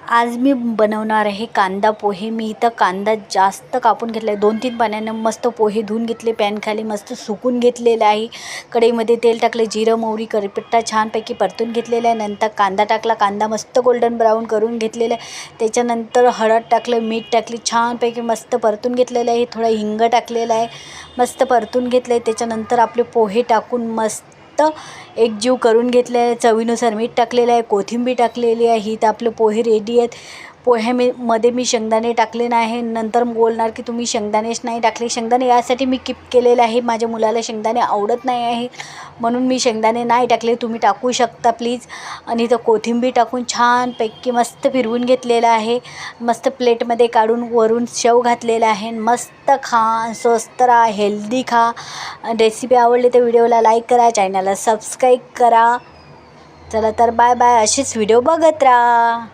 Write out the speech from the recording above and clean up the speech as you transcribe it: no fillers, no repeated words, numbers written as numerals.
आज मी बनवणार आहे कांदा पोहे. मी इथं कांदा जास्त कापून घेतला आहे. 2-3 पाण्यानं मस्त पोहे धुवून घेतले. पॅन खाली मस्त सुकून घेतलेलं आहे. कढईमध्ये तेल टाकले, जिरं मोहरी कढीपत्ता छानपैकी परतून घेतलेला आहे. नंतर कांदा टाकला. कांदा मस्त गोल्डन ब्राऊन करून घेतलेला आहे. त्याच्यानंतर हळद टाकलं, मीठ टाकली, छानपैकी मस्त परतून घेतलेलं आहे. थोडा हिंग टाकलेला आहे, मस्त परतून घेतलं आहे. त्याच्यानंतर आपले पोहे टाकून मस्त एकजीव करून घेतले आहे. चवीनुसार मीठ टाकलेलं आहे, कोथिंबीर टाकलेली आहे. तर आपले पोहे रेडी आहेत. मध्ये मी शेंगदाणे टाकले नाही. नंतर बोलणार की तुम्ही शेंगदाणेच नाही टाकले. शेंगदाणे यासाठी मी कीप केलेलं आहे, माझ्या मुलाला शेंगदाणे आवडत नाही आहे म्हणून मी शेंगदाणे नाही टाकले. तुम्ही टाकू शकता प्लीज. आणि इथं कोथिंबीर टाकून छानपैकी मस्त फिरवून घेतलेलं आहे. मस्त प्लेटमध्ये काढून वरून शेव घातलेला आहे. मस्त खा, स्वस्त राहा, हेल्दी खा. रेसिपी आवडली तर व्हिडिओला लाईक करा, चॅनलला सबस्क्राईब करा. चला तर बाय बाय. असेच व्हिडिओ बघत राहा.